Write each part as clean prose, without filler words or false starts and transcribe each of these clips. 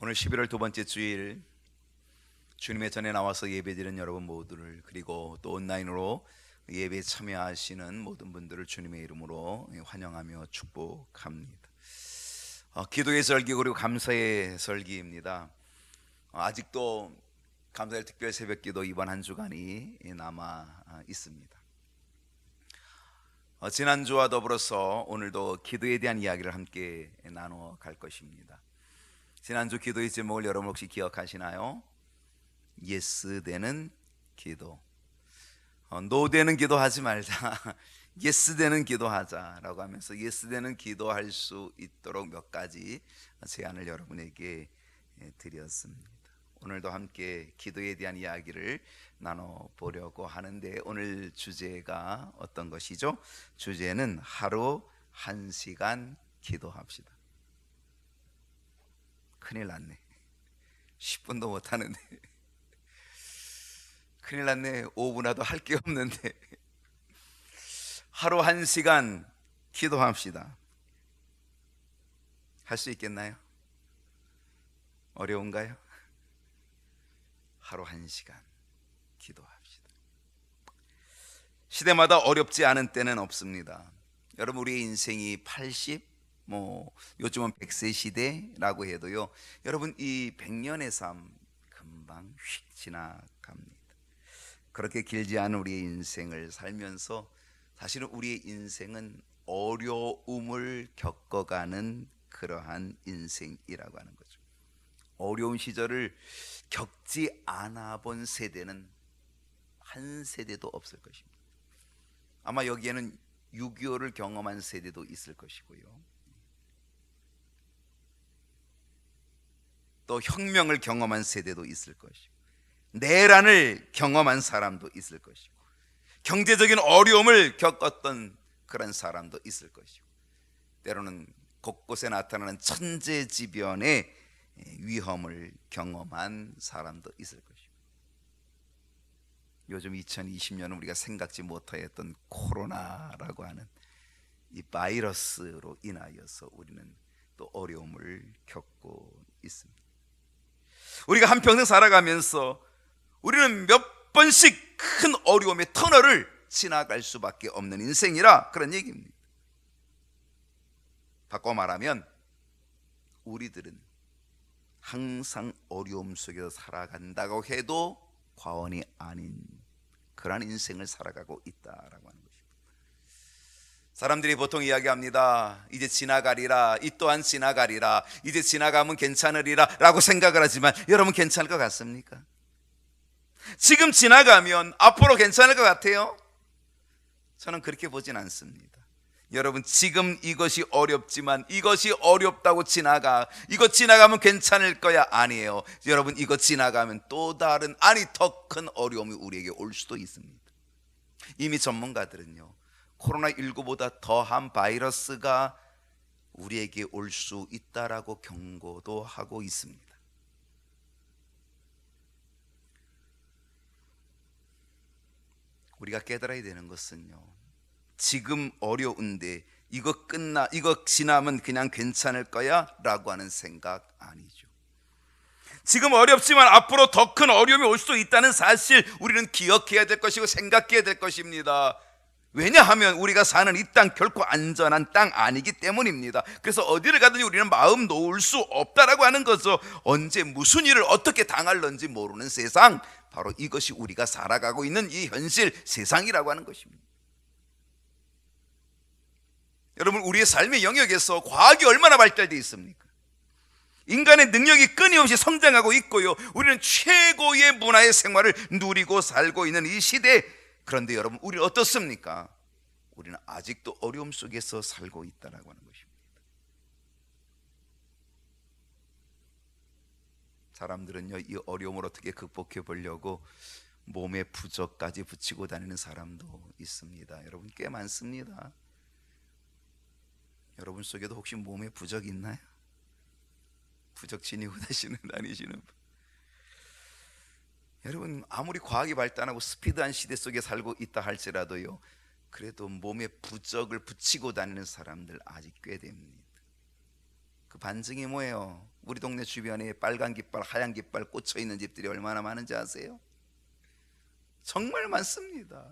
오늘 11월 두 번째 주일 주님의 전에 나와서 예배드리는 여러분 모두를, 그리고 또 온라인으로 예배에 참여하시는 모든 분들을 주님의 이름으로 환영하며 축복합니다. 기도의 설기 그리고 감사의 설기입니다. 아직도 감사의 특별 새벽기도 이번 한 주간이 남아 있습니다. 지난주와 더불어서 오늘도 기도에 대한 이야기를 함께 나눠 갈 것입니다. 지난주 기도의 제목을 여러분 혹시 기억하시나요? 예스 되는 기도. 노 되는 기도하지 말자. 예스 되는 기도하자라고 하면서 예스 되는 기도할 수 있도록 몇 가지 제안을 여러분에게 드렸습니다. 오늘도 함께 기도에 대한 이야기를 나눠보려고 하는데, 오늘 주제가 어떤 것이죠? 주제는 하루 1시간 기도합시다. 큰일 났네. 10분도 못하는데. 큰일 났네. 5분 와도 할 게 없는데. 하루 1시간 기도합시다. 할 수 있겠나요? 어려운가요? 하루 1시간 기도합시다. 시대마다 어렵지 않은 때는 없습니다. 여러분, 우리의 인생이 80, 요즘은 100세 시대라고 해도요, 여러분, 이 100년의 삶 금방 휙 지나갑니다. 그렇게 길지 않은 우리의 인생을 살면서 사실은 우리의 인생은 어려움을 겪어가는 그러한 인생이라고 하는 거죠. 어려운 시절을 겪지 않아 본 세대는 한 세대도 없을 것입니다. 아마 여기에는 6.25를 경험한 세대도 있을 것이고요, 또 혁명을 경험한 세대도 있을 것이고, 내란을 경험한 사람도 있을 것이고, 경제적인 어려움을 겪었던 그런 사람도 있을 것이고, 때로는 곳곳에 나타나는 천재지변의 위험을 경험한 사람도 있을 것이고, 요즘 2020년은 우리가 생각지 못하였던 코로나라고 하는 이 바이러스로 인하여서 우리는 또 어려움을 겪고 있습니다. 우리가 한평생 살아가면서 우리는 몇 번씩 큰 어려움의 터널을 지나갈 수밖에 없는 인생이라 그런 얘기입니다. 바꿔 말하면 우리들은 항상 어려움 속에서 살아간다고 해도 과언이 아닌 그러한 인생을 살아가고 있다라고 하는 것입니다. 사람들이 보통 이야기합니다. 이제 지나가리라, 이 또한 지나가리라, 이제 지나가면 괜찮으리라 라고 생각을 하지만, 여러분 괜찮을 것 같습니까? 지금 지나가면 앞으로 괜찮을 것 같아요? 저는 그렇게 보진 않습니다. 여러분, 지금 이것이 어렵지만 이것이 어렵다고 이거 지나가면 괜찮을 거야? 아니에요. 여러분, 이거 지나가면 또 다른, 더 큰 어려움이 우리에게 올 수도 있습니다. 이미 전문가들은요, 코로나19보다 더한 바이러스가 우리에게 올 수 있다라고 경고도 하고 있습니다. 우리가 깨달아야 되는 것은요, 지금 어려운데 이거 지나면 그냥 괜찮을 거야 라고 하는 생각 아니죠. 지금 어렵지만 앞으로 더 큰 어려움이 올 수도 있다는 사실 우리는 기억해야 될 것이고 생각해야 될 것입니다. 왜냐하면 우리가 사는 이 땅 결코 안전한 땅 아니기 때문입니다. 그래서 어디를 가든지 우리는 마음 놓을 수 없다라고 하는 거죠. 언제 무슨 일을 어떻게 당할런지 모르는 세상, 바로 이것이 우리가 살아가고 있는 이 현실 세상이라고 하는 것입니다. 여러분, 우리의 삶의 영역에서 과학이 얼마나 발달되어 있습니까? 인간의 능력이 끊임없이 성장하고 있고요, 우리는 최고의 문화의 생활을 누리고 살고 있는 이 시대. 그런데 여러분, 우리는 어떻습니까? 우리는 아직도 어려움 속에서 살고 있다라고 하는 것입니다. 사람들은요, 이 어려움을 어떻게 극복해 보려고 몸에 부적까지 붙이고 다니는 사람도 있습니다. 여러분, 꽤 많습니다. 여러분 속에도 혹시 몸에 부적 있나요? 부적 지니고 다니시는 분. 여러분, 아무리 과학이 발달하고 스피드한 시대 속에 살고 있다 할지라도요, 그래도 몸에 부적을 붙이고 다니는 사람들 아직 꽤 됩니다. 그 반증이 뭐예요? 우리 동네 주변에 빨간 깃발, 하얀 깃발 꽂혀 있는 집들이 얼마나 많은지 아세요? 정말 많습니다.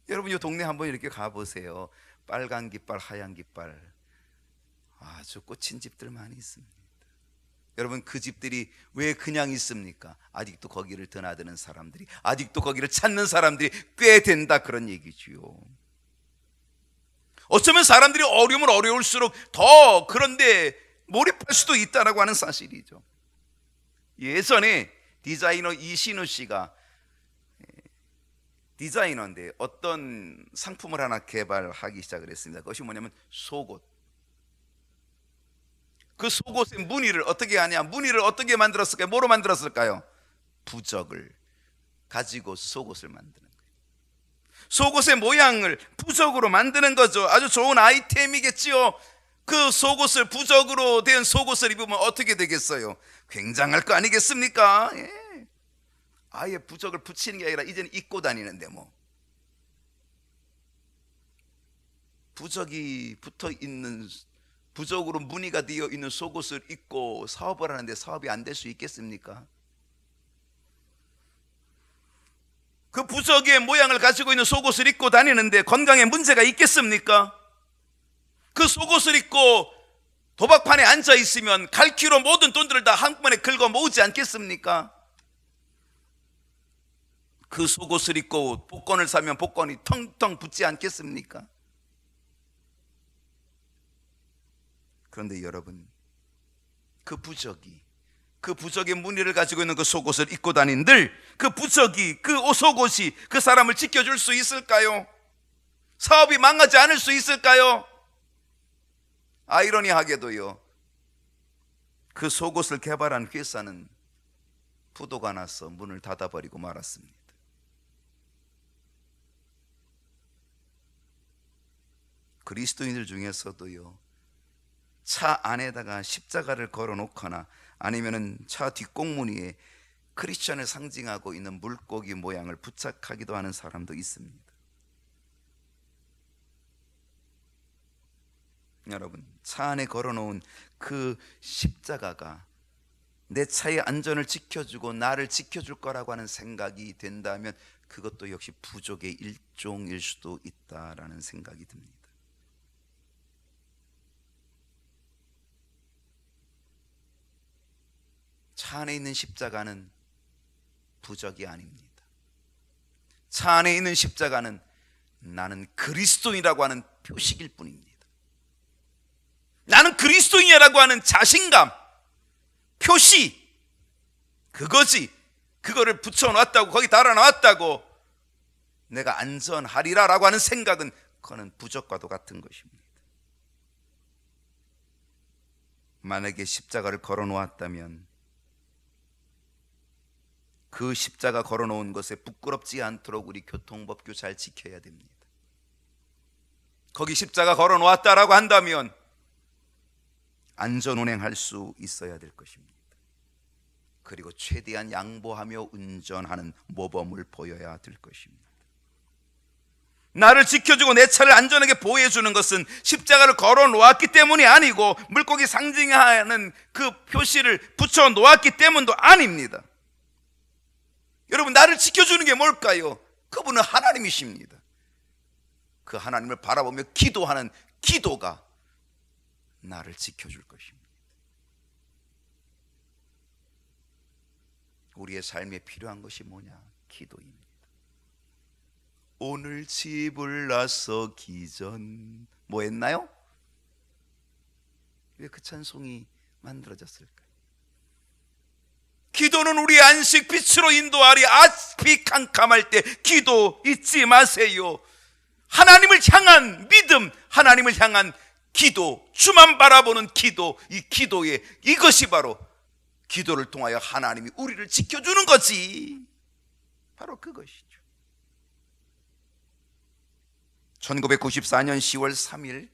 여러분 이 동네 한번 이렇게 가보세요. 빨간 깃발, 하얀 깃발 아주 꽂힌 집들 많이 있습니다. 여러분 그 집들이 왜 그냥 있습니까? 아직도 거기를 드나드는 사람들이, 아직도 거기를 찾는 사람들이 꽤 된다, 그런 얘기지요. 어쩌면 사람들이 어려우면 어려울수록 더 그런데 몰입할 수도 있다라고 하는 사실이죠. 예전에 디자이너 이신우 씨가 디자이너인데 어떤 상품을 하나 개발하기 시작을 했습니다. 그것이 뭐냐면 속옷. 그 속옷의 무늬를 어떻게 하냐? 무늬를 어떻게 만들었을까요? 뭐로 만들었을까요? 부적을 가지고 속옷을 만드는 거예요. 속옷의 모양을 부적으로 만드는 거죠. 아주 좋은 아이템이겠지요. 그 속옷을, 부적으로 된 속옷을 입으면 어떻게 되겠어요? 굉장할 거 아니겠습니까? 예. 아예 부적을 붙이는 게 아니라 이제는 입고 다니는데 뭐 부적이 붙어 있는, 부적으로 무늬가 되어 있는 속옷을 입고 사업을 하는데 사업이 안 될 수 있겠습니까? 그 부적의 모양을 가지고 있는 속옷을 입고 다니는데 건강에 문제가 있겠습니까? 그 속옷을 입고 도박판에 앉아 있으면 갈 길로 모든 돈들을 다 한꺼번에 긁어 모으지 않겠습니까? 그 속옷을 입고 복권을 사면 복권이 텅텅 붙지 않겠습니까? 그런데 여러분, 그 부적의 무늬를 가지고 있는 그 속옷을 입고 다닌들 그 부적이, 그 속옷이 그 사람을 지켜줄 수 있을까요? 사업이 망하지 않을 수 있을까요? 아이러니하게도요, 그 속옷을 개발한 회사는 부도가 나서 문을 닫아버리고 말았습니다. 그리스도인들 중에서도요, 차 안에다가 십자가를 걸어 놓거나 아니면은 차 뒷공무니에 크리스천을 상징하고 있는 물고기 모양을 부착하기도 하는 사람도 있습니다. 여러분, 차 안에 걸어 놓은 그 십자가가 내 차의 안전을 지켜주고 나를 지켜줄 거라고 하는 생각이 된다면 그것도 역시 부족의 일종일 수도 있다라는 생각이 듭니다. 차 안에 있는 십자가는 부적이 아닙니다. 차 안에 있는 십자가는 나는 그리스도인이라고 하는 표식일 뿐입니다. 나는 그리스도인이라고 하는 자신감, 표시, 그거지. 그거를 붙여놨다고, 거기 달아놨다고 내가 안전하리라라고 하는 생각은 그거는 부적과도 같은 것입니다. 만약에 십자가를 걸어 놓았다면 그 십자가 걸어 놓은 것에 부끄럽지 않도록 우리 교통법규 잘 지켜야 됩니다. 거기 십자가 걸어 놓았다라고 한다면 안전 운행할 수 있어야 될 것입니다. 그리고 최대한 양보하며 운전하는 모범을 보여야 될 것입니다. 나를 지켜주고 내 차를 안전하게 보호해주는 것은 십자가를 걸어 놓았기 때문이 아니고 물고기 상징하는 그 표시를 붙여 놓았기 때문도 아닙니다. 여러분, 나를 지켜주는 게 뭘까요? 그분은 하나님이십니다. 그 하나님을 바라보며 기도하는 기도가 나를 지켜줄 것입니다. 우리의 삶에 필요한 것이 뭐냐? 기도입니다. 오늘 집을 나서기 전 뭐 했나요? 왜 그 찬송이 만들어졌을까요? 기도는 우리의 안식 빛으로 인도하리. 아직이 캄캄할 때 기도 잊지 마세요. 하나님을 향한 믿음, 하나님을 향한 기도, 주만 바라보는 기도, 이 기도에 이것이 바로 기도를 통하여 하나님이 우리를 지켜주는 거지. 바로 그것이죠. 1994년 10월 3일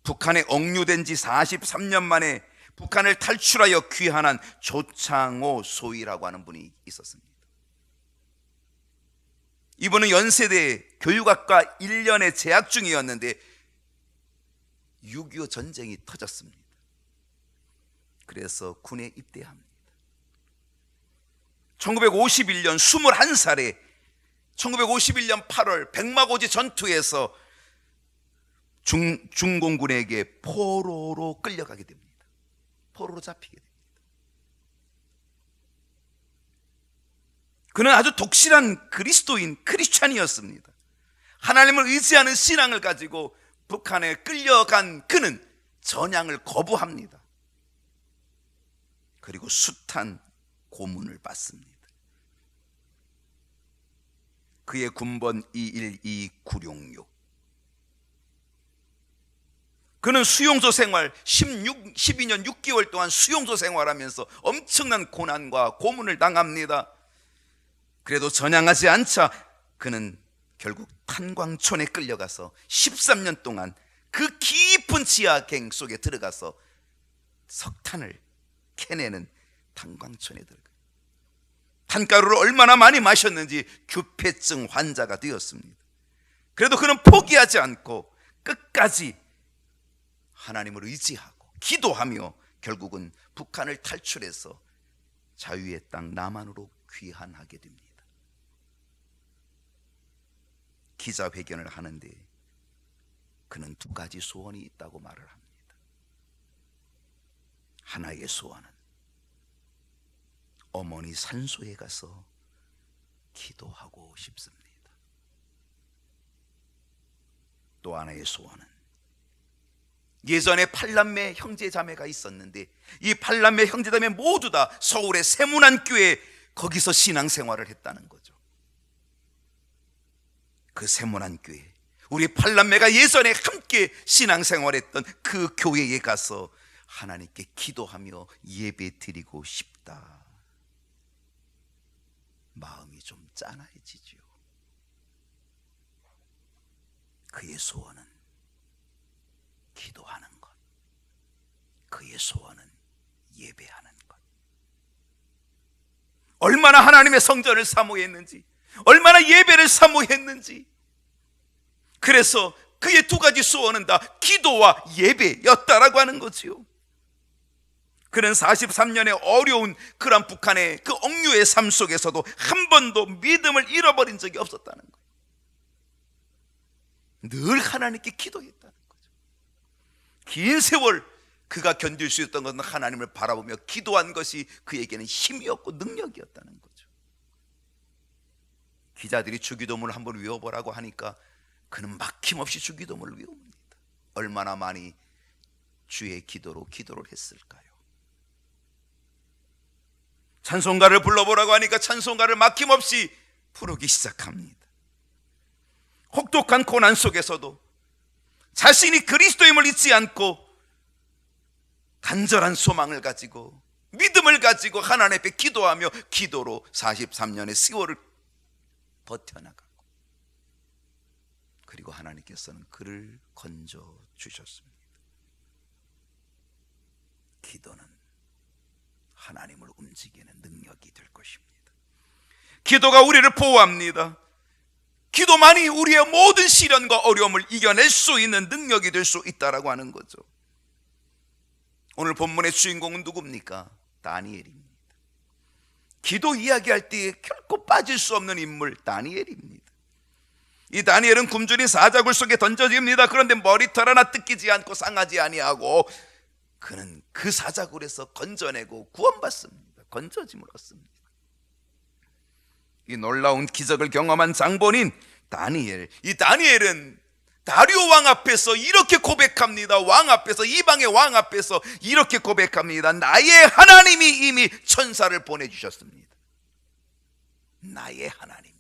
북한에 억류된 지 43년 만에 북한을 탈출하여 귀환한 조창호 소위라고 하는 분이 있었습니다. 이분은 연세대 교육학과 1년에 재학 중이었는데 6.25 전쟁이 터졌습니다. 그래서 군에 입대합니다. 1951년 21살에 1951년 8월 백마고지 전투에서 중공군에게 포로로 끌려가게 됩니다. 포로로 잡히게 됩니다. 그는 아주 독실한 그리스도인 크리스찬이었습니다. 하나님을 의지하는 신앙을 가지고 북한에 끌려간 그는 전향을 거부합니다. 그리고 숱한 고문을 받습니다. 그의 군번 212966. 그는 수용소 생활 12년 6개월 동안 수용소 생활하면서 엄청난 고난과 고문을 당합니다. 그래도 전향하지 않자 그는 결국 탄광촌에 끌려가서 13년 동안 그 깊은 지하갱 속에 들어가서 석탄을 캐내는 탄광촌에 들어가요. 탄가루를 얼마나 많이 마셨는지 규폐증 환자가 되었습니다. 그래도 그는 포기하지 않고 끝까지 하나님을 의지하고 기도하며 결국은 북한을 탈출해서 자유의 땅 남한으로 귀환하게 됩니다. 기자회견을 하는데 그는 두 가지 소원이 있다고 말을 합니다. 하나의 소원은 어머니 산소에 가서 기도하고 싶습니다. 또 하나의 소원은 예전에 8남매 형제자매가 있었는데 이 8남매 형제자매 모두 다 서울의 세문안교회 거기서 신앙생활을 했다는 거죠. 그 세문안교회, 우리 8남매가 예전에 함께 신앙생활했던 그 교회에 가서 하나님께 기도하며 예배 드리고 싶다. 마음이 좀 짠해지죠. 그의 소원은 기도하는 것, 그의 소원은 예배하는 것. 얼마나 하나님의 성전을 사모했는지, 얼마나 예배를 사모했는지. 그래서 그의 두 가지 소원은 다 기도와 예배였다라고 하는 거지요. 그는 43년의 어려운 그런 북한의 그 억류의 삶 속에서도 한 번도 믿음을 잃어버린 적이 없었다는 거예요. 늘 하나님께 기도했다는 거죠. 긴 세월 그가 견딜 수 있었던 것은 하나님을 바라보며 기도한 것이 그에게는 힘이었고 능력이었다는 거죠. 기자들이 주기도문을 한번 외워보라고 하니까 그는 막힘없이 주기도문을 외웁니다. 얼마나 많이 주의 기도를 했을까요? 찬송가를 불러보라고 하니까 찬송가를 막힘없이 부르기 시작합니다. 혹독한 고난 속에서도 자신이 그리스도임을 잊지 않고 간절한 소망을 가지고 믿음을 가지고 하나님 앞에 기도하며 기도로 43년의 세월을 버텨나가고, 그리고 하나님께서는 그를 건져 주셨습니다. 기도는 하나님을 움직이는 능력이 될 것입니다. 기도가 우리를 보호합니다. 기도만이 우리의 모든 시련과 어려움을 이겨낼 수 있는 능력이 될 수 있다라고 하는 거죠. 오늘 본문의 주인공은 누굽니까? 다니엘입니다. 기도 이야기할 때 결코 빠질 수 없는 인물 다니엘입니다. 이 다니엘은 굶주린 사자굴 속에 던져집니다. 그런데 머리털 하나 뜯기지 않고 상하지 아니하고 그는 그 사자굴에서 건져내고 구원받습니다. 건져짐을 얻습니다. 이 놀라운 기적을 경험한 장본인 다니엘, 이 다니엘은 다리오 왕 앞에서 이렇게 고백합니다. 왕 앞에서, 이방의 왕 앞에서 이렇게 고백합니다. 나의 하나님이 이미 천사를 보내주셨습니다. 나의 하나님이,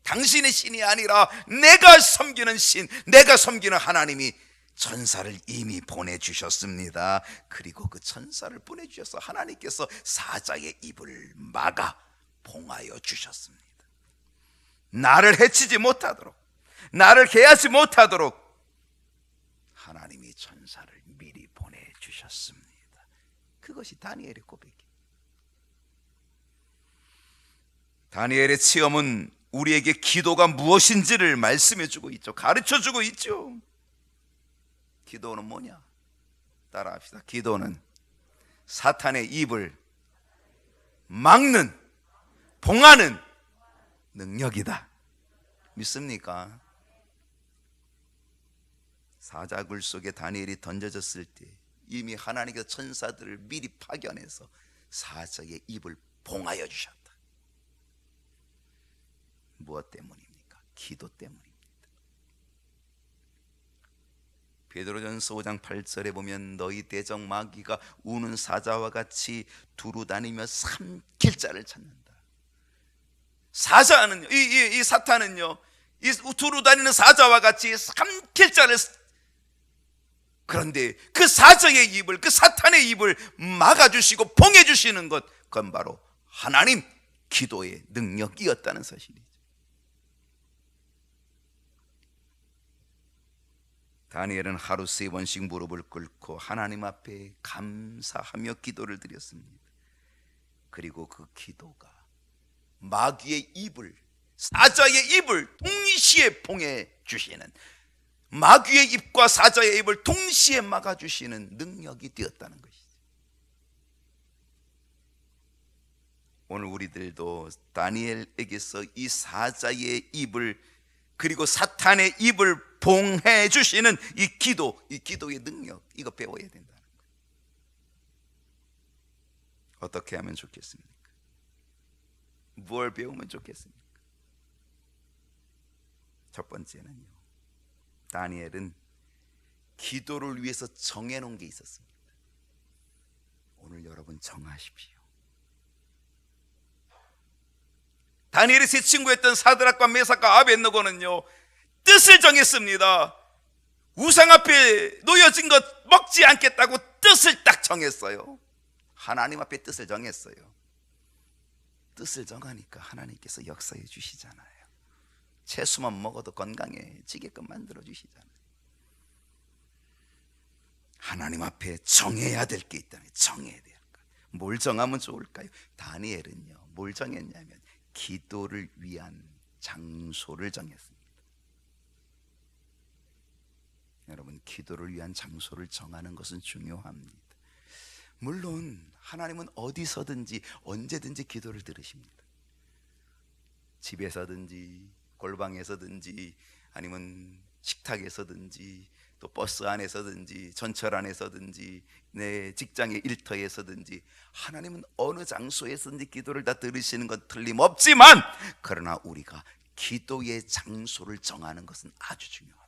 당신의 신이 아니라 내가 섬기는 신, 내가 섬기는 하나님이 천사를 이미 보내주셨습니다. 그리고 그 천사를 보내주셔서 하나님께서 사자의 입을 막아 봉하여 주셨습니다. 나를 해치지 못하도록, 나를 해하지 못하도록 하나님이 천사를 미리 보내주셨습니다. 그것이 다니엘의 고백이에요. 다니엘의 체험은 우리에게 기도가 무엇인지를 말씀해주고 있죠. 가르쳐주고 있죠. 기도는 뭐냐? 따라합시다. 기도는 사탄의 입을 막는, 봉하는 능력이다. 믿습니까? 사자굴 속에 다니엘이 던져졌을 때 이미 하나님께서 천사들을 미리 파견해서 사자의 입을 봉하여 주셨다. 무엇 때문입니까? 기도 때문입니다. 베드로전서 5장 8절에 보면 너희 대적 마귀가 우는 사자와 같이 두루다니며 삼킬 자를 찾는다. 사자는요, 이 사탄은요, 이 두루다니는 사자와 같이 삼킬 자를, 그런데 그 사자의 입을, 그 사탄의 입을 막아주시고 봉해주시는 것, 그건 바로 하나님 기도의 능력이었다는 사실이죠. 다니엘은 하루 3번씩 무릎을 꿇고 하나님 앞에 감사하며 기도를 드렸습니다. 그리고 그 기도가 마귀의 입을, 사자의 입을 동시에 봉해 주시는, 마귀의 입과 사자의 입을 동시에 막아주시는 능력이 되었다는 것이죠. 오늘 우리들도 다니엘에게서 이 사자의 입을, 그리고 사탄의 입을 봉해 주시는 이 기도의 능력, 이거 배워야 된다는 거예요. 어떻게 하면 좋겠습니까? 뭘 배우면 좋겠습니까? 첫 번째는요, 다니엘은 기도를 위해서 정해놓은 게 있었습니다. 오늘 여러분 정하십시오. 다니엘의 세 친구였던 사드락과 메삭과 아벳느고는요, 뜻을 정했습니다. 우상 앞에 놓여진 것 먹지 않겠다고 뜻을 딱 정했어요. 하나님 앞에 뜻을 정했어요. 뜻을 정하니까 하나님께서 역사해 주시잖아요. 채소만 먹어도 건강해지게끔 만들어 주시잖아요. 하나님 앞에 정해야 될 게 있다는, 정해야 될 것. 뭘 정하면 좋을까요? 다니엘은요, 뭘 정했냐면 기도를 위한 장소를 정했습니다. 여러분, 기도를 위한 장소를 정하는 것은 중요합니다. 물론 하나님은 어디서든지 언제든지 기도를 들으십니다. 집에서든지 골방에서든지 아니면 식탁에서든지 또 버스 안에서든지 전철 안에서든지 내 직장의 일터에서든지 하나님은 어느 장소에서든지 기도를 다 들으시는 건 틀림없지만, 그러나 우리가 기도의 장소를 정하는 것은 아주 중요합니다.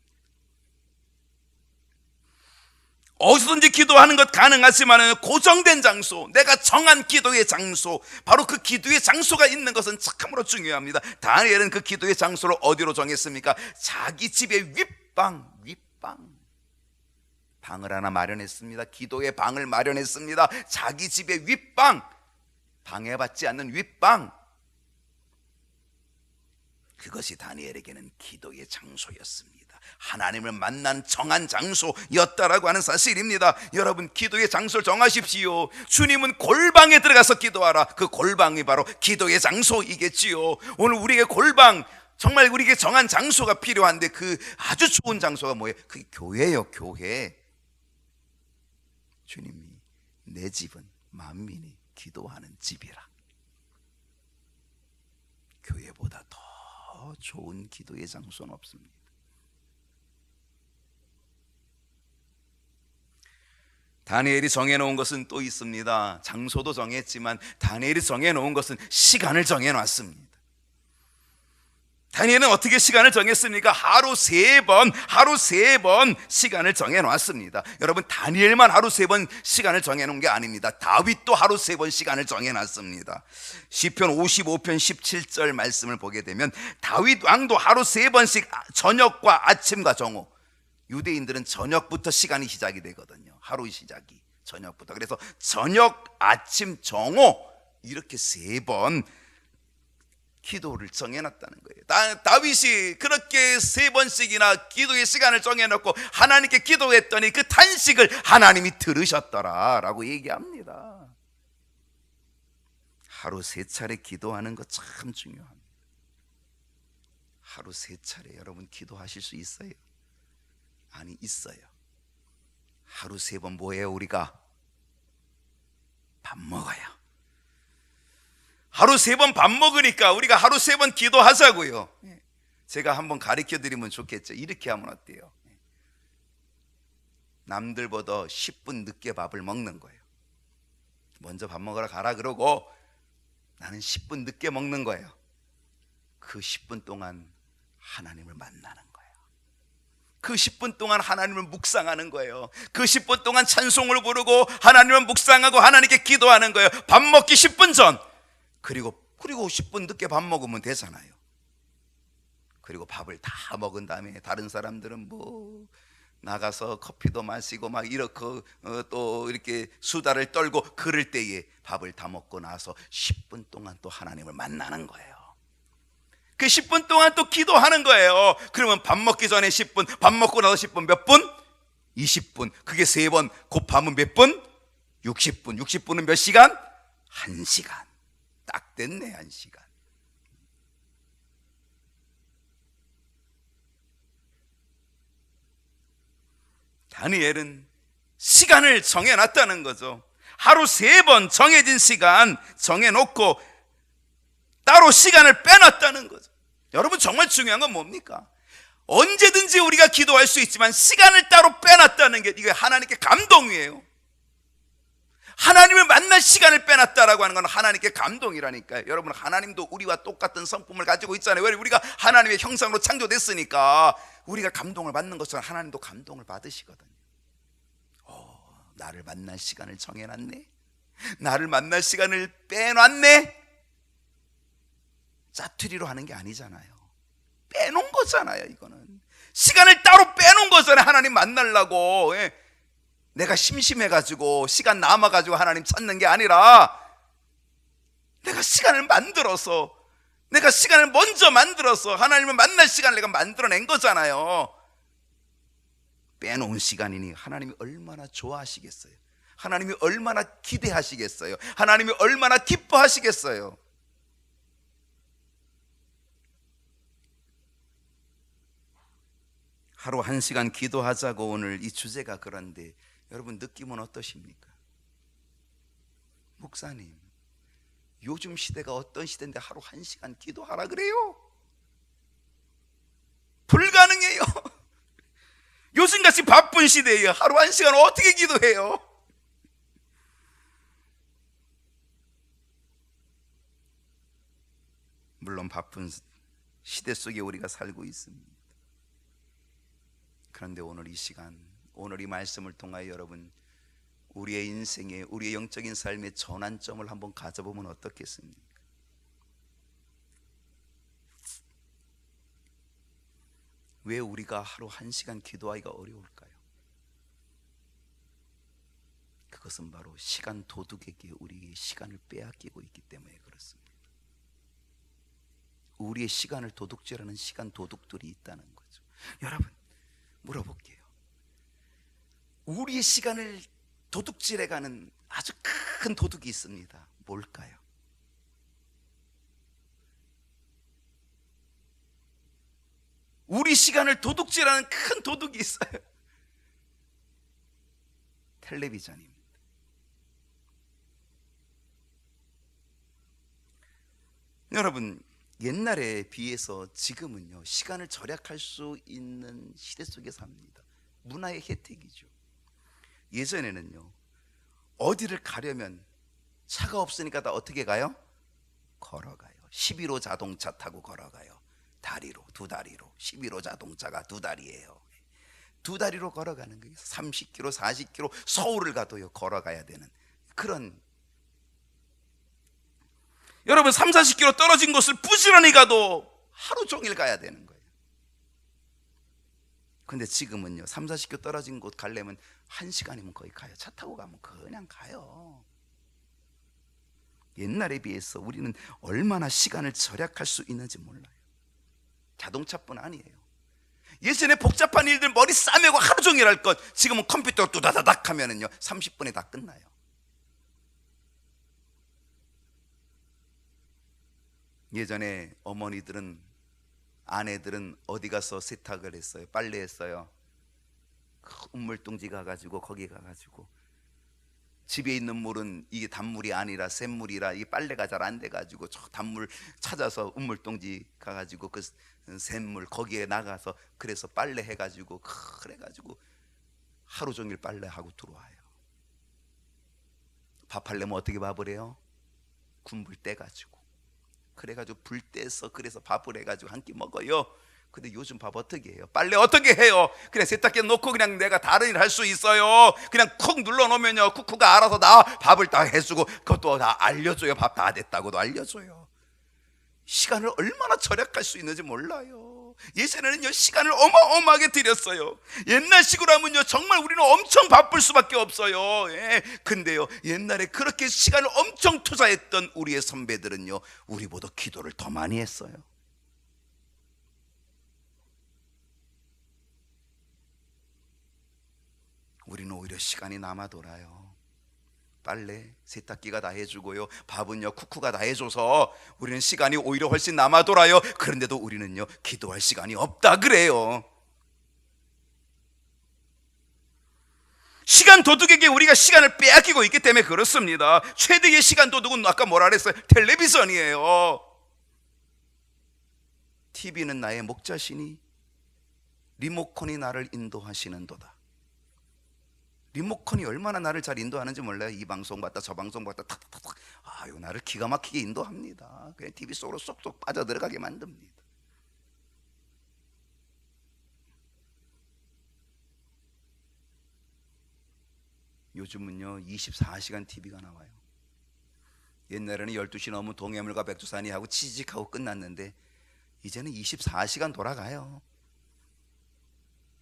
어디서든지 기도하는 것 가능하지만 고정된 장소, 내가 정한 기도의 장소, 바로 그 기도의 장소가 있는 것은 참으로 중요합니다. 다니엘은 그 기도의 장소를 어디로 정했습니까? 자기 집의 윗방, 방을 하나 마련했습니다. 기도의 방을 마련했습니다. 자기 집의 윗방, 방해받지 않는 윗방, 그것이 다니엘에게는 기도의 장소였습니다. 하나님을 만난 정한 장소였다라고 하는 사실입니다. 여러분, 기도의 장소를 정하십시오. 주님은 골방에 들어가서 기도하라. 그 골방이 바로 기도의 장소이겠지요. 오늘 우리에게 골방, 정말 우리에게 정한 장소가 필요한데 그 아주 좋은 장소가 뭐예요? 그게 교회예요. 교회. 주님이 내 집은 만민이 기도하는 집이라. 교회보다 더 좋은 기도의 장소는 없습니다. 다니엘이 정해놓은 것은 또 있습니다. 장소도 정했지만 다니엘이 정해놓은 것은 시간을 정해놨습니다. 다니엘은 어떻게 시간을 정했습니까? 하루 세 번 시간을 정해놨습니다. 여러분, 다니엘만 하루 3번 시간을 정해놓은 게 아닙니다. 다윗도 하루 3번 시간을 정해놨습니다. 시편 55편 17절 말씀을 보게 되면 다윗 왕도 하루 3번씩 저녁과 아침과 정오, 유대인들은 저녁부터 시간이 시작이 되거든요. 하루 시작이 저녁부터. 그래서 저녁, 아침, 정오 이렇게 3번 기도를 정해놨다는 거예요. 다윗이 그렇게 3번씩이나 기도의 시간을 정해놓고 하나님께 기도했더니 그 탄식을 하나님이 들으셨더라 라고 얘기합니다. 하루 3차례 기도하는 거 참 중요합니다. 하루 3차례 여러분 기도하실 수 있어요? 아니, 있어요. 하루 3번 뭐예요? 우리가 밥 먹어요. 하루 3번 밥 먹으니까 우리가 하루 3번 기도하자고요. 제가 한번 가르쳐 드리면 좋겠죠. 이렇게 하면 어때요? 남들보다 10분 늦게 밥을 먹는 거예요. 먼저 밥 먹으러 가라 그러고 나는 10분 늦게 먹는 거예요. 그 10분 동안 하나님을 만나는 거예요. 그 10분 동안 하나님을 묵상하는 거예요. 그 10분 동안 찬송을 부르고 하나님을 묵상하고 하나님께 기도하는 거예요. 밥 먹기 10분 전. 그리고 10분 늦게 밥 먹으면 되잖아요. 그리고 밥을 다 먹은 다음에 다른 사람들은 뭐 나가서 커피도 마시고 막 이렇게 또 이렇게 수다를 떨고 그럴 때에 밥을 다 먹고 나서 10분 동안 또 하나님을 만나는 거예요. 그 10분 동안 또 기도하는 거예요. 그러면 밥 먹기 전에 10분, 밥 먹고 나서 10분, 몇 분? 20분. 그게 3번 곱하면 몇 분? 60분. 60분은 몇 시간? 1시간. 딱 됐네, 1시간. 다니엘은 시간을 정해놨다는 거죠. 하루 3번 정해진 시간 정해놓고 따로 시간을 빼놨다는 거죠. 여러분, 정말 중요한 건 뭡니까? 언제든지 우리가 기도할 수 있지만 시간을 따로 빼놨다는 게 이게 하나님께 감동이에요. 하나님을 만날 시간을 빼놨다라고 하는 건 하나님께 감동이라니까요. 여러분, 하나님도 우리와 똑같은 성품을 가지고 있잖아요. 왜? 우리가 하나님의 형상으로 창조됐으니까 우리가 감동을 받는 것처럼 하나님도 감동을 받으시거든요. 나를 만날 시간을 정해놨네, 나를 만날 시간을 빼놨네. 짜투리로 하는 게 아니잖아요. 빼놓은 거잖아요. 이거는 시간을 따로 빼놓은 거잖아요. 하나님 만나려고. 내가 심심해가지고 시간 남아가지고 하나님 찾는 게 아니라 내가 시간을 만들어서, 내가 시간을 먼저 만들어서 하나님을 만날 시간을 내가 만들어낸 거잖아요. 빼놓은 시간이니 하나님이 얼마나 좋아하시겠어요? 하나님이 얼마나 기대하시겠어요? 하나님이 얼마나 기뻐하시겠어요? 하루 1시간 기도하자고 오늘 이 주제가 그런데 여러분 느낌은 어떠십니까? 목사님, 요즘 시대가 어떤 시대인데 하루 1시간 기도하라 그래요? 불가능해요. 요즘같이 바쁜 시대에 하루 1시간 어떻게 기도해요? 물론 바쁜 시대 속에 우리가 살고 있습니다. 그런데 오늘 이 시간, 오늘 이 말씀을 통하여 여러분, 우리의 인생에, 우리의 영적인 삶의 전환점을 한번 가져보면 어떻겠습니까? 왜 우리가 하루 1시간 기도하기가 어려울까요? 그것은 바로 시간 도둑에게 우리의 시간을 빼앗기고 있기 때문에 그렇습니다. 우리의 시간을 도둑질하는 시간 도둑들이 있다는 거죠. 여러분, 물어볼게요. 우리의 시간을 도둑질해가는 아주 큰 도둑이 있습니다. 뭘까요? 우리 시간을 도둑질하는 큰 도둑이 있어요. 텔레비전입니다. 여러분, 옛날에 비해서 지금은요, 시간을 절약할 수 있는 시대 속에 삽니다. 문화의 혜택이죠. 예전에는요, 어디를 가려면 차가 없으니까 다 어떻게 가요? 걸어가요. 11호 자동차 타고 걸어가요. 다리로, 2다리로. 11호 자동차가 2다리예요. 2다리로 걸어가는 거예요. 30km, 40km 서울을 가도요, 걸어가야 되는 그런. 여러분, 3, 40km 떨어진 곳을 부지런히 가도 하루 종일 가야 되는 거예요. 근데 지금은요, 3, 40km 떨어진 곳 가려면 1시간이면 거의 가요. 차 타고 가면 그냥 가요. 옛날에 비해서 우리는 얼마나 시간을 절약할 수 있는지 몰라요. 자동차뿐 아니에요. 예전에 복잡한 일들 머리 싸매고 하루 종일 할 것, 지금은 컴퓨터 뚜다다닥 하면은요 30분에 다 끝나요. 예전에 어머니들은, 아내들은 어디 가서 세탁을 했어요? 빨래했어요. 큰 물동지 가가지고 거기 가가지고 집에 있는 물은 이게 단물이 아니라 샘물이라 이 빨래가 잘 안 돼가지고 저 단물 찾아서 우물동지 가가지고 그 샘물 거기에 나가서 그래서 빨래 해가지고 그래가지고 하루 종일 빨래하고 들어와요. 밥 하려면 어떻게 밥을 해요? 군불 떼가지고 그래가지고 불 떼서 그래서 밥을 해가지고 한 끼 먹어요. 근데 요즘 밥 어떻게 해요? 빨래 어떻게 해요? 그냥 세탁기에 놓고 그냥 내가 다른 일 할 수 있어요. 그냥 콕 눌러놓으면요 쿠쿠가 알아서 나 밥을 다 해주고 그것도 다 알려줘요. 밥 다 됐다고도 알려줘요. 시간을 얼마나 절약할 수 있는지 몰라요. 예전에는요 시간을 어마어마하게 들였어요. 옛날식으로 하면요 정말 우리는 엄청 바쁠 수밖에 없어요. 예. 근데요 옛날에 그렇게 시간을 엄청 투자했던 우리의 선배들은요 우리보다 기도를 더 많이 했어요. 우리는 오히려 시간이 남아 돌아요. 빨래, 세탁기가 다 해주고요. 밥은요 쿠쿠가 다 해줘서 우리는 시간이 오히려 훨씬 남아 돌아요. 그런데도 우리는요 기도할 시간이 없다 그래요. 시간 도둑에게 우리가 시간을 빼앗기고 있기 때문에 그렇습니다. 최대의 시간 도둑은 아까 뭐라 그랬어요? 텔레비전이에요. TV는 나의 목자시니 리모컨이 나를 인도하시는도다. 리모컨이 얼마나 나를 잘 인도하는지 몰라요. 이 방송 봤다 저 방송 봤다 탁탁탁. 아유 나를 기가 막히게 인도합니다. 그냥 TV 속으로 쏙쏙 빠져들어가게 만듭니다. 요즘은요 24시간 TV가 나와요. 옛날에는 12시 넘으면 동해물과 백두산이 하고 치직하고 끝났는데 이제는 24시간 돌아가요.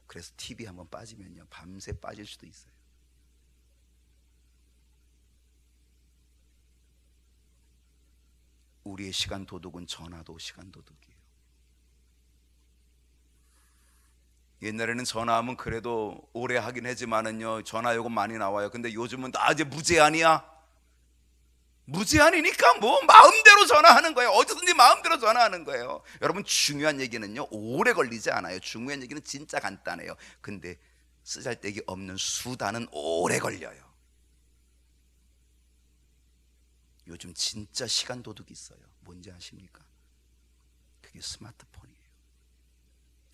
그래서 TV 한번 빠지면요 밤새 빠질 수도 있어요. 우리의 시간 도둑은 전화도 시간 도둑이에요. 옛날에는 전화하면 그래도 오래 하긴 하지만은요 전화 요금 많이 나와요. 근데 요즘은 다 이제 무제한이야. 무제한이니까 뭐 마음대로 전화하는 거예요. 어디든지 마음대로 전화하는 거예요. 여러분 중요한 얘기는요 오래 걸리지 않아요. 중요한 얘기는 진짜 간단해요. 근데 쓰잘데기 없는 수단은 오래 걸려요. 요즘 진짜 시간 도둑이 있어요. 뭔지 아십니까? 그게 스마트폰이에요.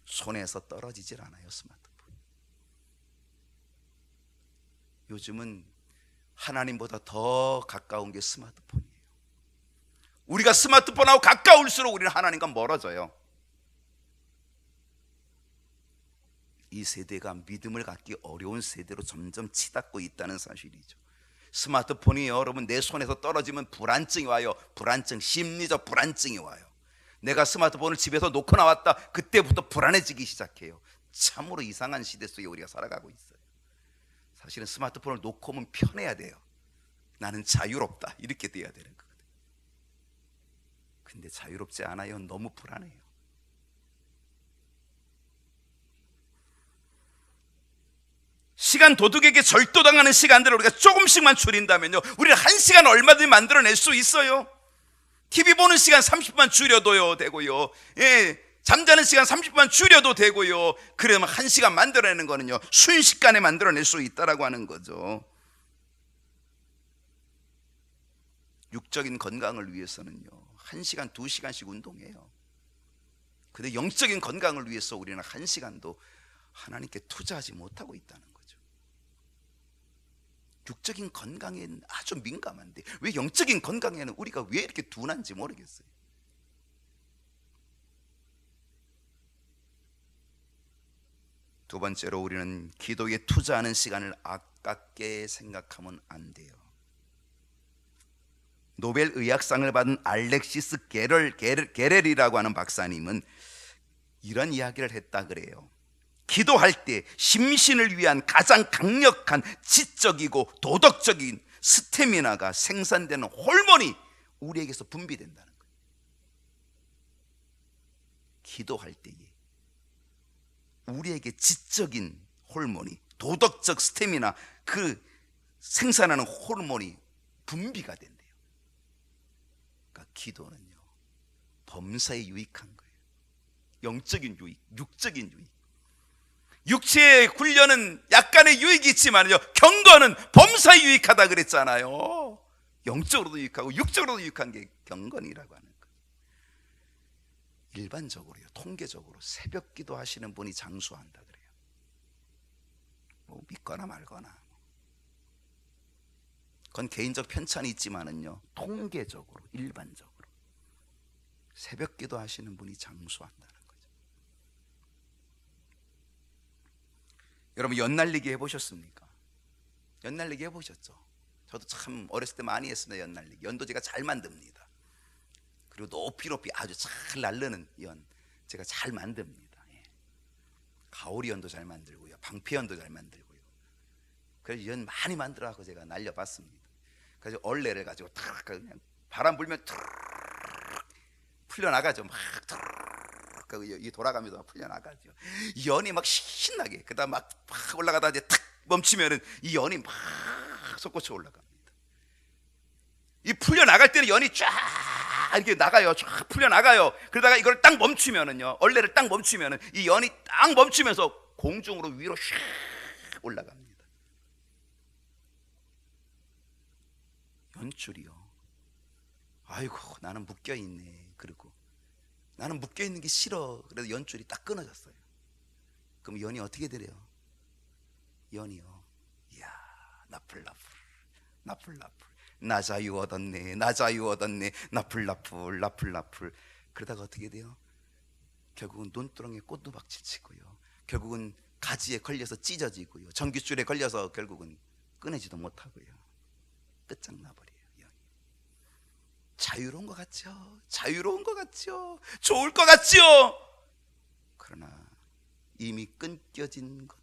손에서 떨어지질 않아요. 스마트폰. 요즘은 하나님보다 더 가까운 게 스마트폰이에요. 우리가 스마트폰하고 가까울수록 우리는 하나님과 멀어져요. 이 세대가 믿음을 갖기 어려운 세대로 점점 치닫고 있다는 사실이죠. 스마트폰이 여러분 내 손에서 떨어지면 불안증이 와요. 불안증, 심리적 불안증이 와요. 내가 스마트폰을 집에서 놓고 나왔다. 그때부터 불안해지기 시작해요. 참으로 이상한 시대 속에 우리가 살아가고 있어요. 사실은 스마트폰을 놓고 오면 편해야 돼요. 나는 자유롭다 이렇게 돼야 되는 거거든요. 근데 자유롭지 않아요. 너무 불안해요. 시간 도둑에게 절도당하는 시간들을 우리가 조금씩만 줄인다면요 우리는 1시간 얼마든지 만들어낼 수 있어요. TV 보는 시간 30분만 줄여도 되고요. 예, 잠자는 시간 30분만 줄여도 되고요. 그러면 1시간 만들어내는 거는요 순식간에 만들어낼 수 있다라고 하는 거죠. 육적인 건강을 위해서는요 1시간 2시간씩 운동해요. 근데 영적인 건강을 위해서 우리는 1시간도 하나님께 투자하지 못하고 있다는 거죠. 육적인 건강에는 아주 민감한데 왜 영적인 건강에는 우리가 왜 이렇게 둔한지 모르겠어요. 두 번째로 우리는 기도에 투자하는 시간을 아깝게 생각하면 안 돼요. 노벨 의학상을 받은 알렉시스 게렐이라고 하는 박사님은 이런 이야기를 했다 그래요. 기도할 때 심신을 위한 가장 강력한 지적이고 도덕적인 스태미나가 생산되는 호르몬이 우리에게서 분비된다는 거예요. 기도할 때에 우리에게 지적인 호르몬이 도덕적 스태미나 그 생산하는 호르몬이 분비가 된대요. 그러니까 기도는요 범사에 유익한 거예요. 영적인 유익, 육적인 유익. 육체의 훈련은 약간의 유익이 있지만요, 경건은 범사에 유익하다 그랬잖아요. 영적으로도 유익하고 육적으로도 유익한 게 경건이라고 하는 거예요. 일반적으로요, 통계적으로 새벽 기도 하시는 분이 장수한다 그래요. 뭐 믿거나 말거나, 그건 개인적 편찬이 있지만은요, 통계적으로 일반적으로 새벽 기도 하시는 분이 장수한다는 거죠. 여러분, 연날리기 해보셨습니까? 연날리기 해보셨죠? 저도 참 어렸을 때 많이 했습니다. 연날리기. 연도 제가 잘 만듭니다. 그리고 높이 높이 아주 잘 날르는 연 제가 잘 만듭니다. 예. 가오리 연도 잘 만들고요, 방패 연도 잘 만들고요. 그래서 연 많이 만들어갖고 제가 날려봤습니다. 그래서 얼레를 가지고 탁 그냥 바람 불면 탁 풀려나가죠. 막 이 돌아가면서 풀려나가죠. 연이 막 신나게, 그다음 막 올라가다 이제 탁 멈추면은 이 연이 막 솟구쳐 올라갑니다. 이 풀려나갈 때는 연이 쫙 이렇게 나가요. 쫙 풀려나가요. 그러다가 이걸 딱 멈추면은요, 얼레를 딱 멈추면은 이 연이 딱 멈추면서 공중으로 위로 샥 올라갑니다. 연줄이요, 아이고 나는 묶여있네. 그리고 나는 묶여있는 게 싫어. 그래서 연줄이 딱 끊어졌어요. 그럼 연이 어떻게 되래요? 연이요, 이야 나풀 나 자유 얻었네, 나 자유 얻었네, 나풀. 그러다가 어떻게 돼요? 결국은 논두렁에 꽃두박질 치고요, 결국은 가지에 걸려서 찢어지고요, 전깃줄에 걸려서 결국은 꺼내지도 못하고요, 끝장나버려요. 자유로운 것 같죠? 자유로운 것 같죠? 좋을 것 같죠? 그러나 이미 끊겨진 것,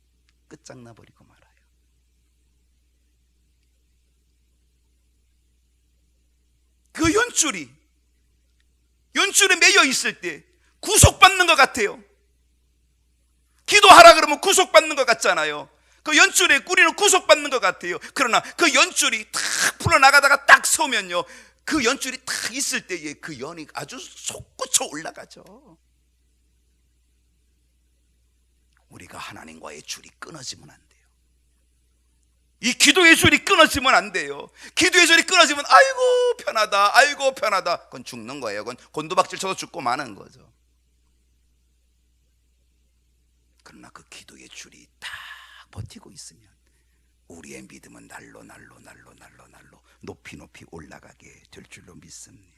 끝장나버리고 말아요. 그 연줄에 매여 있을 때 구속받는 것 같아요. 기도하라 그러면 구속받는 것 같잖아요. 그 연줄에 우리는 구속받는 것 같아요. 그러나 그 연줄이 탁 풀어나가다가 딱 서면요, 그 연줄이 딱 있을 때에 그 연이 아주 솟구쳐 올라가죠. 우리가 하나님과의 줄이 끊어지면 안 돼요. 이 기도의 줄이 끊어지면 안 돼요. 기도의 줄이 끊어지면 아이고 편하다. 그건 죽는 거예요. 그건 곤두박질 쳐서 죽고 마는 거죠. 그러나 그 기도의 줄이 딱 버티고 있으면 우리의 믿음은 날로 높이 올라가게 될 줄로 믿습니다.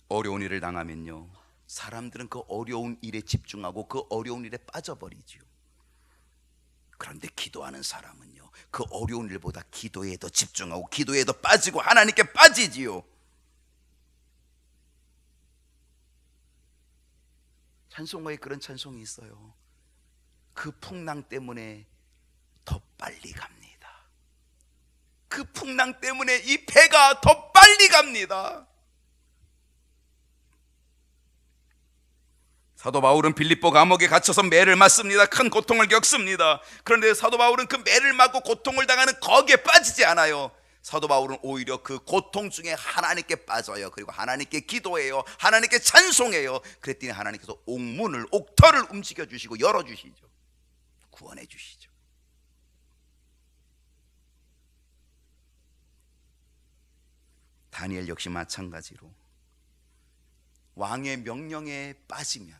어려운 일을 당하면요, 사람들은 그 어려운 일에 집중하고 그 어려운 일에 빠져버리죠. 그런데 기도하는 사람은요, 그 어려운 일보다 기도에 더 집중하고 기도에 더 빠지고 하나님께 빠지지요. 찬송가에 그런 찬송이 있어요. 그 풍랑 때문에 더 빨리 갑니다. 그 풍랑 때문에 이 배가 더 빨리 갑니다. 사도 바울은 빌립보 감옥에 갇혀서 매를 맞습니다. 큰 고통을 겪습니다. 그런데 사도 바울은 그 매를 맞고 고통을 당하는 거기에 빠지지 않아요. 사도 바울은 오히려 그 고통 중에 하나님께 빠져요. 그리고 하나님께 기도해요. 하나님께 찬송해요. 그랬더니 하나님께서 옥터를 움직여 주시고 열어 주시죠. 구원해 주시죠. 다니엘 역시 마찬가지로 왕의 명령에 빠지면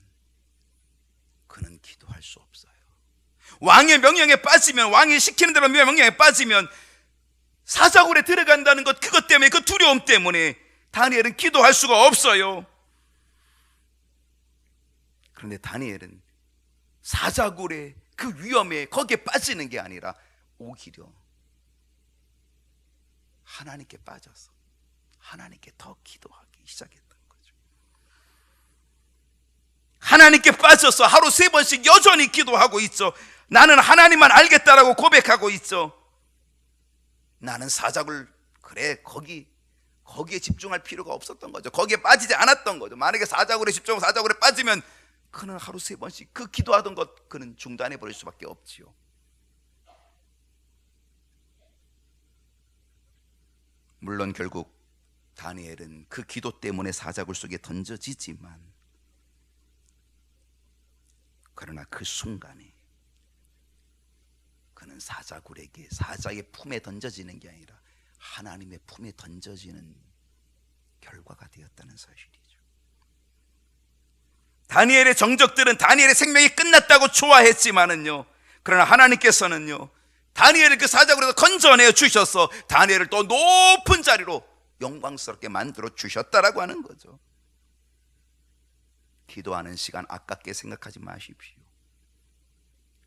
그는 기도할 수 없어요. 왕의 명령에 빠지면, 왕이 시키는 대로 명령에 빠지면 사자굴에 들어간다는 것, 그것 때문에, 그 두려움 때문에 다니엘은 기도할 수가 없어요. 그런데 다니엘은 사자굴의 그 위험에 거기에 빠지는 게 아니라 오히려 하나님께 빠져서 하나님께 더 기도하기 시작했던 거죠. 하나님께 빠져서 하루 3번씩 여전히 기도하고 있죠. 나는 하나님만 알겠다라고 고백하고 있죠. 나는 사자굴, 그래, 거기에 집중할 필요가 없었던 거죠. 거기에 빠지지 않았던 거죠. 만약에 사자굴에 집중하고 사자굴에 빠지면 그는 하루 3번씩 그 기도하던 것 그는 중단해 버릴 수밖에 없지요. 물론 결국 다니엘은 그 기도 때문에 사자굴 속에 던져지지만, 그러나 그 순간에 그는 사자의 품에 던져지는 게 아니라 하나님의 품에 던져지는 결과가 되었다는 사실이죠. 다니엘의 정적들은 다니엘의 생명이 끝났다고 좋아했지만은요, 그러나 하나님께서는요, 다니엘을 그 사자굴에서 건져내어 주셔서 다니엘을 또 높은 자리로 영광스럽게 만들어 주셨다라고 하는 거죠. 기도하는 시간 아깝게 생각하지 마십시오.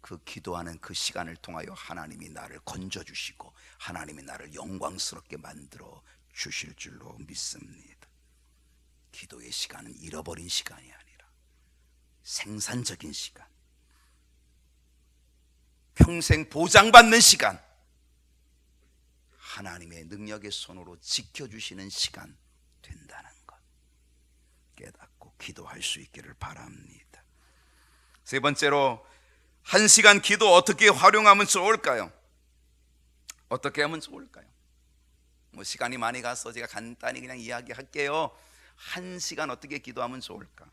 그 기도하는 그 시간을 통하여 하나님이 나를 건져주시고 하나님이 나를 영광스럽게 만들어 주실 줄로 믿습니다. 기도의 시간은 잃어버린 시간이 아니라 생산적인 시간, 평생 보장받는 시간, 하나님의 능력의 손으로 지켜주시는 시간 된다는 것 깨닫고 기도할 수 있기를 바랍니다. 세 번째로, 1시간 기도 어떻게 활용하면 좋을까요? 어떻게 하면 좋을까요? 시간이 많이 가서 제가 간단히 그냥 이야기할게요. 1시간 어떻게 기도하면 좋을까?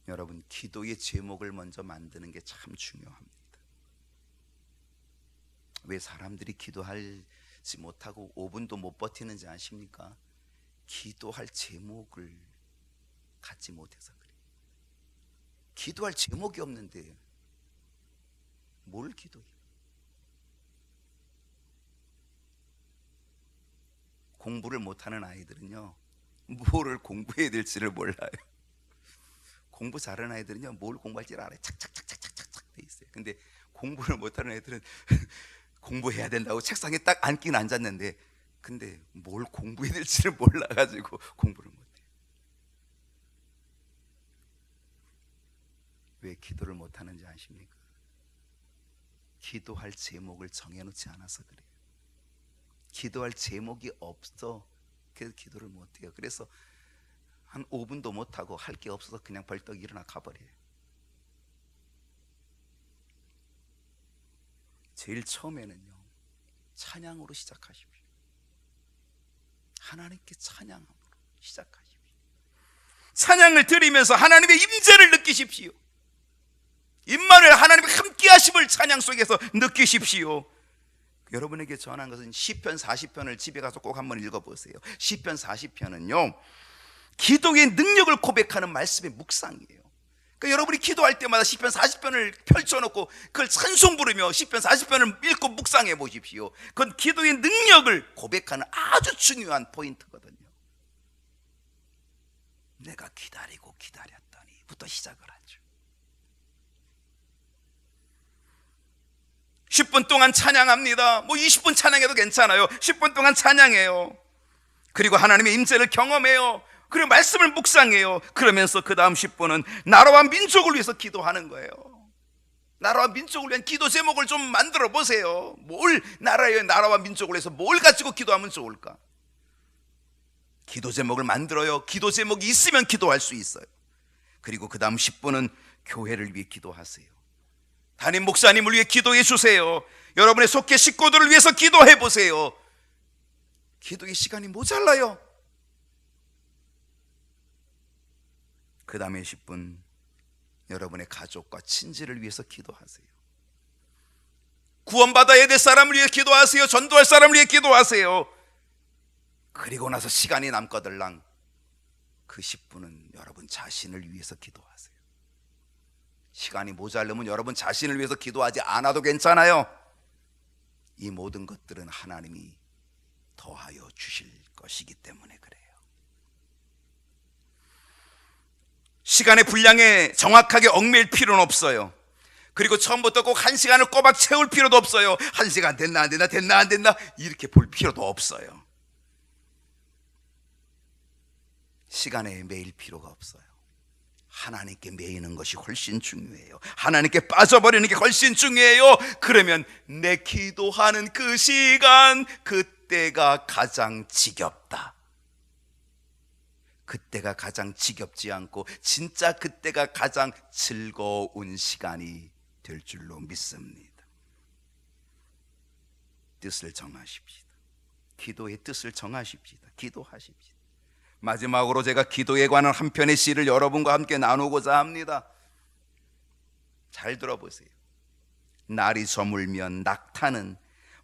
여러분, 기도의 제목을 먼저 만드는 게 참 중요합니다. 왜 사람들이 기도하지 못하고 5분도 못 버티는지 아십니까? 기도할 제목을 갖지 못해서 그래요. 기도할 제목이 없는데 뭘 기도해요? 공부를 못하는 아이들은요, 뭐를 공부해야 될지를 몰라요. 공부 잘하는 아이들은요, 뭘 공부할지를 알아요. 착착착착착착 돼 있어요. 근데 공부를 못하는 애들은 공부해야 된다고 책상에 딱 앉긴 앉았는데, 근데 뭘 공부해야 될지를 몰라가지고 공부를 못해요. 왜 기도를 못하는지 아십니까? 기도할 제목을 정해놓지 않아서 그래요. 기도할 제목이 없어. 그래서 기도를 못해요. 그래서 한 5분도 못하고 할 게 없어서 그냥 벌떡 일어나 가버려요. 제일 처음에는요, 찬양으로 시작하십시오. 하나님께 찬양으로 시작하십시오. 찬양을 드리면서 하나님의 임재를 느끼십시오. 임마누엘, 하나님의 함께 하심을 찬양 속에서 느끼십시오. 여러분에게 전한 것은 시편 40편을 집에 가서 꼭 한번 읽어보세요. 시편 40편은요, 기도의 능력을 고백하는 말씀의 묵상이에요. 그러니까 여러분이 기도할 때마다 시편 40편을 펼쳐놓고 그걸 찬송 부르며 시편 40편을 읽고 묵상해 보십시오. 그건 기도의 능력을 고백하는 아주 중요한 포인트거든요. 내가 기다리고 기다렸더니부터 시작을 하죠. 10분 동안 찬양합니다. 20분 찬양해도 괜찮아요. 10분 동안 찬양해요. 그리고 하나님의 임재를 경험해요. 그리고 말씀을 묵상해요. 그러면서 그 다음 10분은 나라와 민족을 위해서 기도하는 거예요. 나라와 민족을 위한 기도 제목을 좀 만들어 보세요. 뭘 나라와 민족을 위해서 뭘 가지고 기도하면 좋을까? 기도 제목을 만들어요. 기도 제목이 있으면 기도할 수 있어요. 그리고 그 다음 10분은 교회를 위해 기도하세요. 담임 목사님을 위해 기도해 주세요. 여러분의 속해 식구들을 위해서 기도해 보세요. 기도의 시간이 모자라요. 그 다음에 10분 여러분의 가족과 친지를 위해서 기도하세요. 구원받아야 될 사람을 위해 기도하세요. 전도할 사람을 위해 기도하세요. 그리고 나서 시간이 남거들랑 그 10분은 여러분 자신을 위해서 기도하세요. 시간이 모자르면 여러분 자신을 위해서 기도하지 않아도 괜찮아요. 이 모든 것들은 하나님이 더하여 주실 것이기 때문에 그래요. 시간의 분량에 정확하게 얽매일 필요는 없어요. 그리고 처음부터 꼭 1시간을 꼬박 채울 필요도 없어요. 1시간 됐나 안 됐나, 됐나 안 됐나 이렇게 볼 필요도 없어요. 시간에 매일 필요가 없어요. 하나님께 매이는 것이 훨씬 중요해요. 하나님께 빠져버리는 게 훨씬 중요해요. 그러면 내 기도하는 그 시간, 그때가 가장 지겹다. 그때가 가장 지겹지 않고 진짜 그때가 가장 즐거운 시간이 될 줄로 믿습니다. 뜻을 정하십시다. 기도의 뜻을 정하십시다. 기도하십시다. 마지막으로 제가 기도에 관한 한 편의 시를 여러분과 함께 나누고자 합니다. 잘 들어보세요. 날이 저물면 낙타는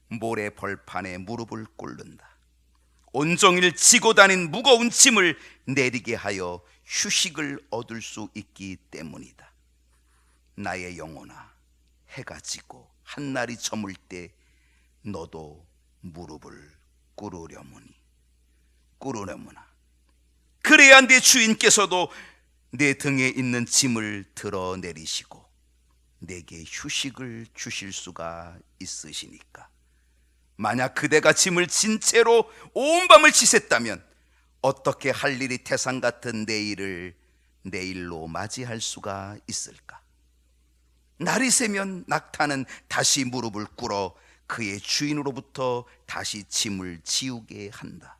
모래 벌판에 무릎을 꿇는다. 온종일 지고 다닌 무거운 짐을 내리게 하여 휴식을 얻을 수 있기 때문이다. 나의 영혼아, 해가 지고 한날이 저물 때 너도 무릎을 꿇으려무나. 그래야 내 주인께서도 내 등에 있는 짐을 들어 내리시고 내게 휴식을 주실 수가 있으시니까. 만약 그대가 짐을 진 채로 온 밤을 지샜다면 어떻게 할 일이 태산 같은 내일을 내일로 맞이할 수가 있을까? 날이 새면 낙타는 다시 무릎을 꿇어 그의 주인으로부터 다시 짐을 지우게 한다.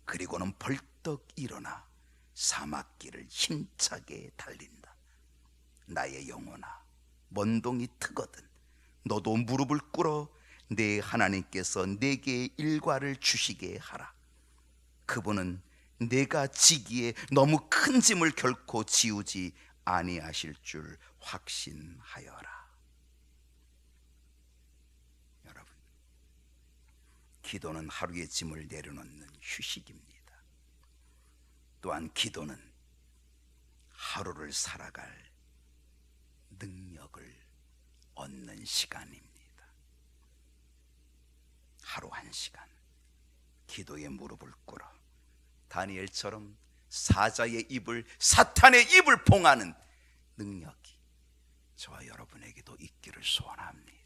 그리고는 벌떡 일어나 사막길을 힘차게 달린다. 나의 영혼아, 먼동이 트거든 너도 무릎을 꿇어 내 하나님께서 내게 일과를 주시게 하라. 그분은 내가 지기에 너무 큰 짐을 결코 지우지 아니하실 줄 확신하여라. 여러분, 기도는 하루의 짐을 내려놓는 휴식입니다. 또한 기도는 하루를 살아갈 능력을 얻는 시간입니다. 하루 한 시간 기도에 무릎을 꿇어 다니엘처럼 사자의 입을, 사탄의 입을 봉하는 능력이 저와 여러분에게도 있기를 소원합니다.